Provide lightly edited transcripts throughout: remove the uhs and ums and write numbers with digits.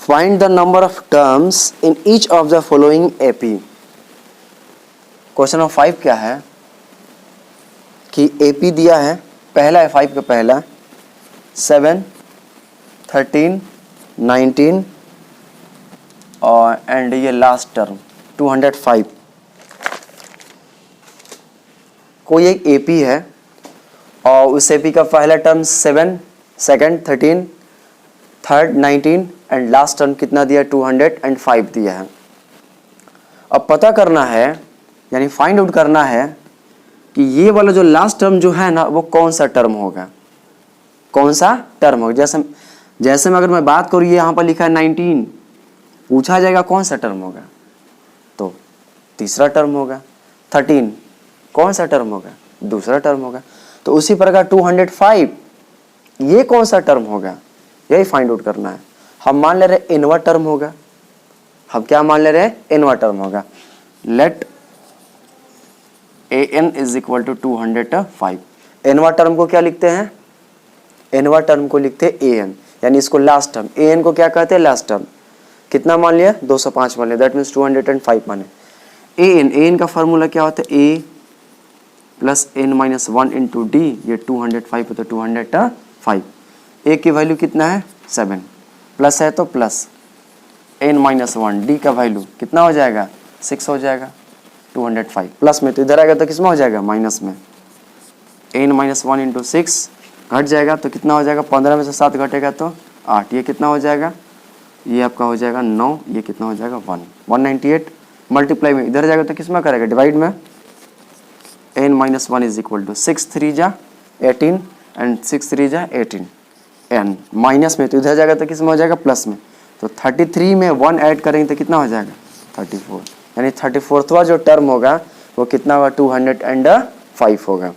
Find the number of terms in each of the following AP. Question number 5 क्या है कि AP दिया है, पहला है 5 का पहला 7, 13, 19 और एंड ये लास्ट टर्म 205। कोई एक एपी है और उस एपी का पहला term 7, second 13, third 19 and last term कितना दिया 205 दिया है। अब पता करना है यानी फाइंड आउट करना है कि ये वाला जो लास्ट टर्म जो है ना वो कौन सा टर्म होगा, कौन सा टर्म होगा। जैसे में अगर मैं बात करूँ ये यहाँ पर लिखा है 19, पूछा जाएगा कौन सा टर्म होगा तो तीसरा टर्म होगा। 13 कौन सा टर्म होगा, दूसरा टर्म होगा। तो उसी प्रकार 205 ये कौन सा टर्म होगा, यही फाइंड आउट करना है। हम मान ले रहे एनवा टर्म होगा, हम क्या मान ले रहे हैं एनवा टर्म होगा। Let an is equal to 205। एनवा टर्म को क्या लिखते हैं, एनवा टर्म को लिखते हैं an, यानी इसको लास्ट टर्म। an को क्या कहते हैं लास्ट टर्म। कितना मान लिया 205 मान लिया, दैट मीन्स 205 माने। an का फॉर्मूला क्या होता है a plus n minus 1 into d, ये 205 होता है 205। a की वैल्यू कितना है 7, प्लस है तो प्लस n माइनस 1, डी का वैल्यू कितना हो जाएगा 6 हो जाएगा। 205 प्लस में तो इधर आएगा तो किसमें हो जाएगा माइनस में। n माइनस 1 इंटू 6 घट जाएगा तो कितना हो जाएगा, 15 में से 7 घटेगा तो 8, ये कितना हो जाएगा, ये आपका हो जाएगा 9, ये कितना हो जाएगा 198 मल्टीप्लाई में इधर जाएगा तो किसमें करेगा डिवाइड में। n minus 1 is equal to 6 3 जा 18 एंड 6 3 जा 18, n माइनस में तो इधर जाएगा तो किसमें हो जाएगा प्लस में। तो 33 में 1 ऐड करेंगे तो कितना हो जाएगा 34, यानी 34वां जो टर्म होगा वो कितना होगा 205 होगा।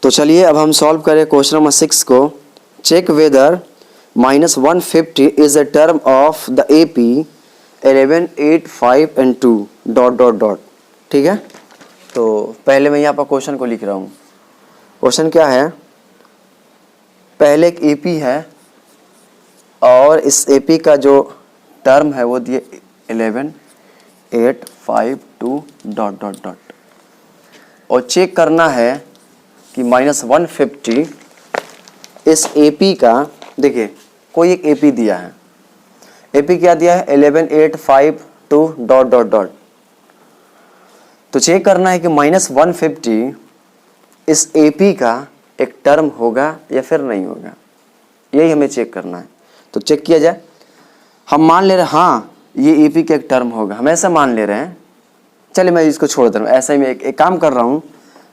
तो चलिए अब हम सॉल्व करें क्वेश्चन नंबर 6 को। Check whether -150 is the term of the AP 11, 8, 5 and 2 dot dot dot. ठीक है, तो पहले मैं यहाँ पर क्वेश्चन को लिख रहा हूँ। क्वेश्चन क्या है, पहले एक एपी है और इस एपी का जो टर्म है वो दिए 11, 8, 5, 2 डॉट डॉट डॉट, और चेक करना है कि -150 इस एपी का, देखिए कोई एक एपी दिया है, एपी क्या दिया है 11, 8, 5, 2 डॉट डॉट डॉट। तो चेक करना है कि -150 इस एपी का एक टर्म होगा या फिर नहीं होगा, यही हमें चेक करना है। तो चेक किया जाए। हम मान ले रहे हैं हाँ ये एपी का एक टर्म होगा, हम ऐसा मान ले रहे हैं। चलिए मैं इसको छोड़ दे रहा हूँ, ऐसा ही मैं एक काम कर रहा हूँ।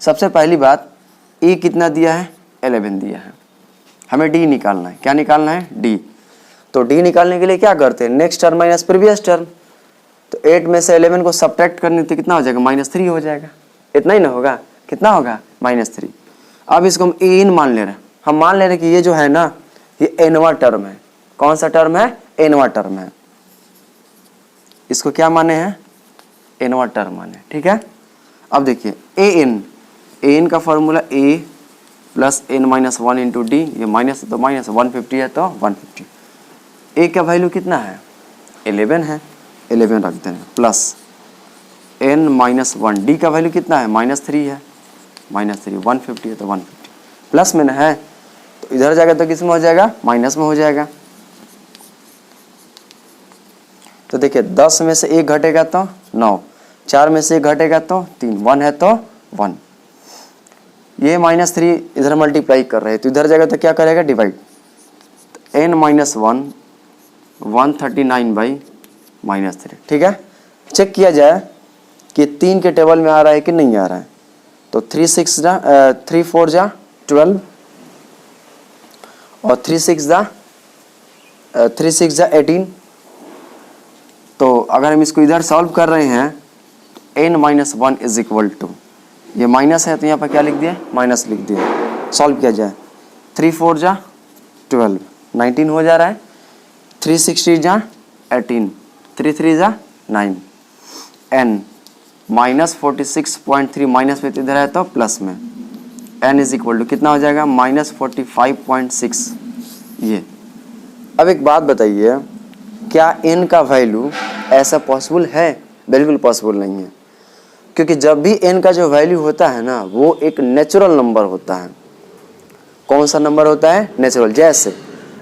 सबसे पहली बात ए कितना दिया है 11 दिया है, हमें डी निकालना है। क्या निकालना है डी। तो डी निकालने के लिए क्या करते हैं, next term minus previous term. तो 8 में से 11 को सब्ट्रैक्ट करने तो कितना हो जाएगा -3 हो जाएगा, इतना ही ना होगा, कितना होगा -3। अब इसको हम एन मान ले रहे हैं, हम मान ले रहे हैं कि ये जो है ना ये एनवा टर्म है। कौन सा टर्म है, एनवा टर्म है। इसको क्या माने हैं, एनवा टर्म माने। ठीक है, अब देखिए एन का formula a plus n minus 1 into d, ये माइनस है तो माइनस, 150 है तो 150। ए का वैल्यू कितना है 11 है, 11 रख दें, प्लस n माइनस 1, डी का वैल्यू कितना है -3 है, -3, 150 है तो 150, प्लस में है तो इधर जाएगा तो किस में हो जाएगा माइनस में हो जाएगा। तो देखिए 10 में से 1 घटेगा तो 9, 4 में से 1 घटेगा तो 3, 1 है तो 1, ये -3 इधर मल्टीप्लाई कर रहे हैं तो इधर जाएगा तो क्या करेगा डिवाइड। n minus 1 139 by -3। ठीक है, चेक किया जाए कि 3 के टेबल में आ रहा है कि नहीं आ रहा है। तो 3 4 जा 12 और 3 6 जा 18। तो अगर हम इसको इधर सॉल्व कर रहे हैं n minus 1 is equal to, ये माइनस है तो यहाँ पर क्या लिख दिया माइनस लिख दिया। सॉल्व किया जाए 3 4 जा 12, 19 हो जा रहा है। 3 6 जा 18, 3 3 जा 9, n -46.3 माइनस में इधर है तो प्लस में n इज इक्वल टू कितना हो जाएगा -45.6 ये। अब एक बात बताइए, क्या n का वैल्यू ऐसा पॉसिबल है? बिल्कुल पॉसिबल नहीं है, क्योंकि जब भी n का जो वैल्यू होता है ना वो एक नेचुरल नंबर होता है। कौन सा नंबर होता है? नेचुरल। जैसे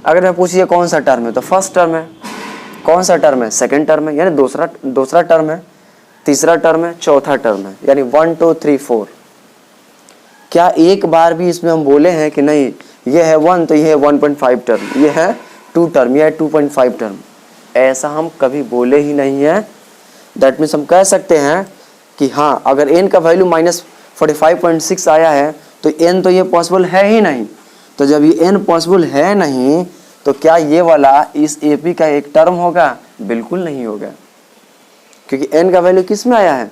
अगर मैं पूछिए कौन सा टर्म है तो फर्स्ट टर्म है, कौन सा टर्म है? सेकंड टर्म है, यानी दूसरा टर्म है, तीसरा टर्म है, चौथा टर्म है, यानी 1 2 3 4। क्या एक बार भी इसमें हम बोले हैं कि नहीं ये है 1 तो ये है 1.5 टर्म, ये है 2 टर्म, ये है 2.5 टर्म? ऐसा हम कभी बोले ही नहीं है। दैट मीन्स हम कह सकते हैं कि हाँ, अगर n का वैल्यू -45.6 आया है तो n तो ये पॉसिबल है ही नहीं। तो जब ये n पॉसिबल है नहीं तो क्या ये वाला इस AP का एक टर्म होगा? बिल्कुल नहीं होगा, क्योंकि n का वैल्यू किस में आया है?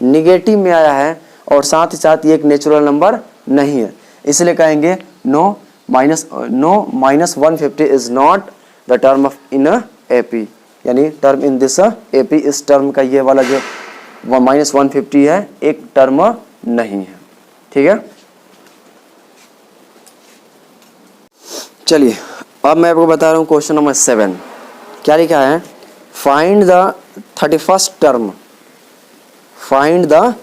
निगेटिव में आया है, और साथ ही साथ ये एक नेचुरल नंबर नहीं है। इसलिए कहेंगे no -150 is not the term of in AP, यानी टर्म इन दिस AP, इस टर्म का ये वाला जो -150 है एक टर्म नहीं है। ठीक है, चलिए अब मैं आपको बता रहा हूँ क्वेश्चन नंबर 7। क्या लिखा है? Find the 31st term, find the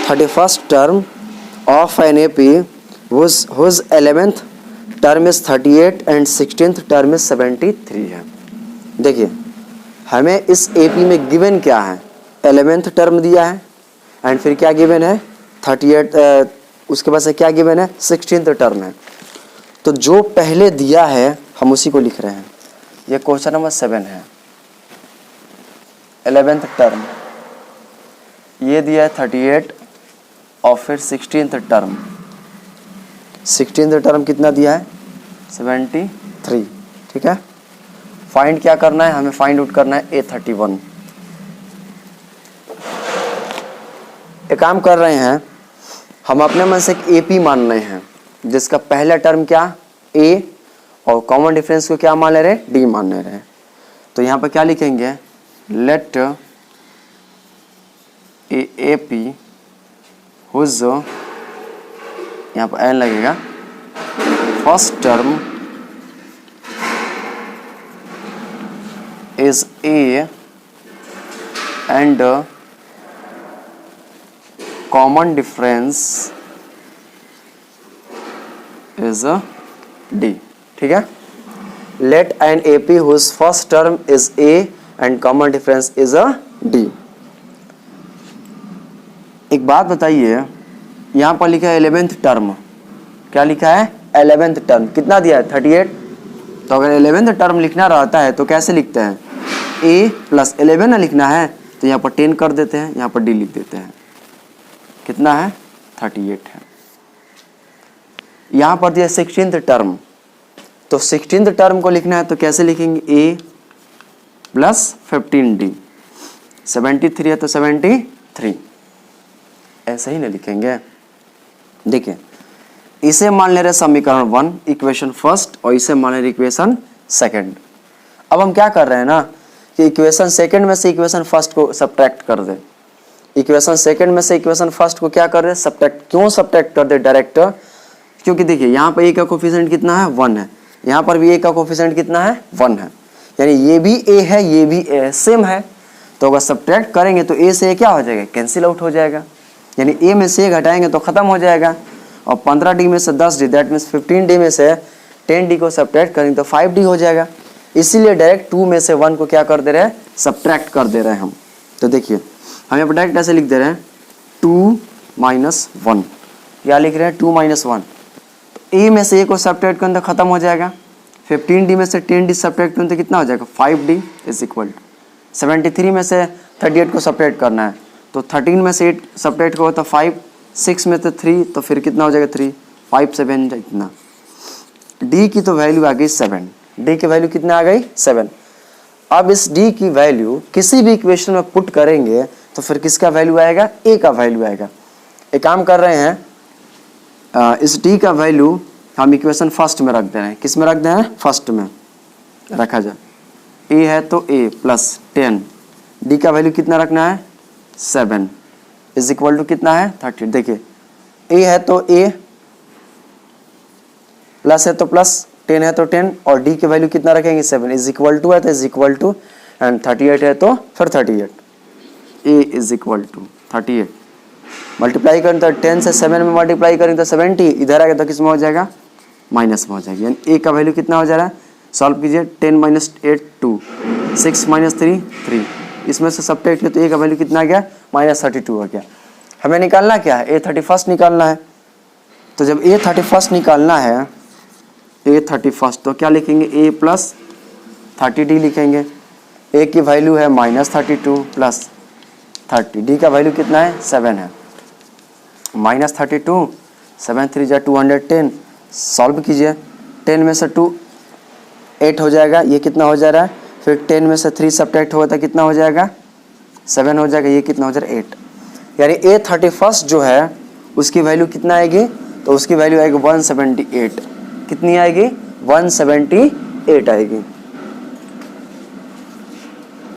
31st term of an AP whose 11th term is 38 and 16th term is 73 है। देखिए हमें इस AP में गिवन क्या है? 11th टर्म दिया है, एंड फिर क्या गिवन है? 38, उसके बाद से क्या गिवन है? 16th टर्म है। तो जो पहले दिया है हम उसी को लिख रहे हैं। ये क्वेश्चन नंबर 7 है। 11th टर्म ये दिया है 38, और फिर 16th टर्म, 16th टर्म कितना दिया है? 73। ठीक है, फाइंड क्या करना है? हमें फाइंड आउट करना है A31। एक काम कर रहे हैं, हम अपने मन से एक AP मान रहे हैं जिसका पहला टर्म क्या? A, और कॉमन डिफरेंस को क्या मान ले रहे हैं? D मान ले रहे हैं। तो यहाँ पर क्या लिखेंगे? लेट AP हुज, यहाँ पर n लगेगा, first term is A and common difference is D। ठीक है, let an AP whose first term is A and common difference is D। एक बात बताइए, यहाँ पर लिखा है 11th टर्म। क्या लिखा है? 11th term. कितना दिया है? 38। तो अगर 11th टर्म लिखना रहता है तो कैसे लिखते हैं? A + 11 ना लिखना है, तो यहाँ पर 10 कर देते हैं, यहाँ पर D लिख देते हैं। कितना है? 38 है। यहाँ पर दिया 16th टर्म, तो 16th टर्म को लिखना है तो कैसे लिखेंगे? A + 15D। 73 है तो 73, ऐसे ही नहीं लिखेंगे। देखिए इसे मान ले रहे समीकरण 1, इक्वेशन फर्स्ट, और इसे मान ले रहे इक्वेशन सेकंड। अब हम क्या कर रहे हैं ना कि इक्वेशन सेकंड में से इक्वेशन फर्स्ट को सब्ट्रैक्ट कर दे। इक्वेशन सेकंड में से इक्वेशन फर्स्ट को क्या कर रहे हैं? सब्ट्रैक्ट। क्यों सब्ट्रैक्ट कर दे डायरेक्ट? क्योंकि देखिए यहाँ पर A का कोफिशिएंट कितना है? 1 है, यहाँ पर भी A का कोफिशिएंट कितना है? 1 है, यानी ये भी A है, ये भी A है, सेम है। तो अगर सब्ट्रैक्ट करेंगे तो A से A क्या हो जाएगा? कैंसिल आउट हो जाएगा, यानी A में से A घटाएंगे तो खत्म हो जाएगा। और 15D में से 10D, दैट मीन्स 15D में से 10D को सब्ट्रैक्ट करेंगे तो 5D हो जाएगा। इसीलिए डायरेक्ट 2 में से 1 को क्या कर दे रहे हैं? सब्ट्रैक्ट कर दे रहे हैं हम। तो देखिए हम यहाँ पर डायरेक्ट ऐसे लिख दे रहे हैं 2 - 1। क्या लिख रहे हैं? 2 - 1। A में से A को सब्ट्रैक्ट करें तो खत्म हो जाएगा। 15D में से 10D सब्ट्रैक्ट करें तो कितना हो जाएगा? 5D इज इक्वल टू 73 में से 38 को सब्ट्रैक्ट करना है तो 13 में से 8 सब्ट्रैक्ट करो तो 5, 6 में से 3 तो फिर कितना हो जाएगा? 3, 5 7 इतना। D की तो वैल्यू आ गई 7। D की वैल्यू कितना आ गई? 7। अब इस D की वैल्यू किसी भी इक्वेशन में पुट करेंगे तो फिर किसका वैल्यू आएगा? A का वैल्यू आएगा। एक काम कर रहे हैं, इस D का वैल्यू हम इक्वेशन फर्स्ट में रख दे रहे हैं। किस में रख दे रहे हैं? फर्स्ट में रखा जाए। A है तो A + 10, D का वैल्यू कितना रखना है? 7 इज इक्वल टू कितना है? 30। देखिए A है तो A प्लस है तो प्लस, 10 है तो 10, और डी की वैल्यू कितना रखेंगे 7 इज इक्वल टू है तो इज इक्वल टू, एंड 38 है तो फिर 38, ए इज इक्वल टू 38। मल्टीप्लाई करें तो 10 से 7 में मल्टीप्लाई करें तो 70, इधर आएगा तो किस में हो जाएगा, माइनस में हो जाएगी। यानी ए का वैल्यू कितना हो जा रहा है, सॉल्व कीजिए, 10 माइनस 8 2, 6 माइनस 3 3, इसमें से सब्ट्रैक्ट किया तो ए का वैल्यू कितना आ गया, -32 हो गया। हमें निकालना क्या है, ए 31 निकालना है। तो जब ए 31 निकालना है, ए 31, तो क्या लिखेंगे, ए प्लस 30d लिखेंगे। ए की वैल्यू है -32 प्लस 30, डी का वैल्यू कितना है 7 है, -32, 7 3 जा 210, सॉल्व कीजिए, 10 में से 2 8 हो जाएगा, ये कितना हो जा रहा है, फिर 10 में से 3 सब्ट्रैक्ट होगा तो कितना हो जाएगा 7 हो जाएगा, ये कितना हो जाएगा 8। यानी ए 31 जो है उसकी वैल्यू कितना आएगी, तो उसकी वैल्यू आएगी 178, कितनी आएगी 178 आएगी।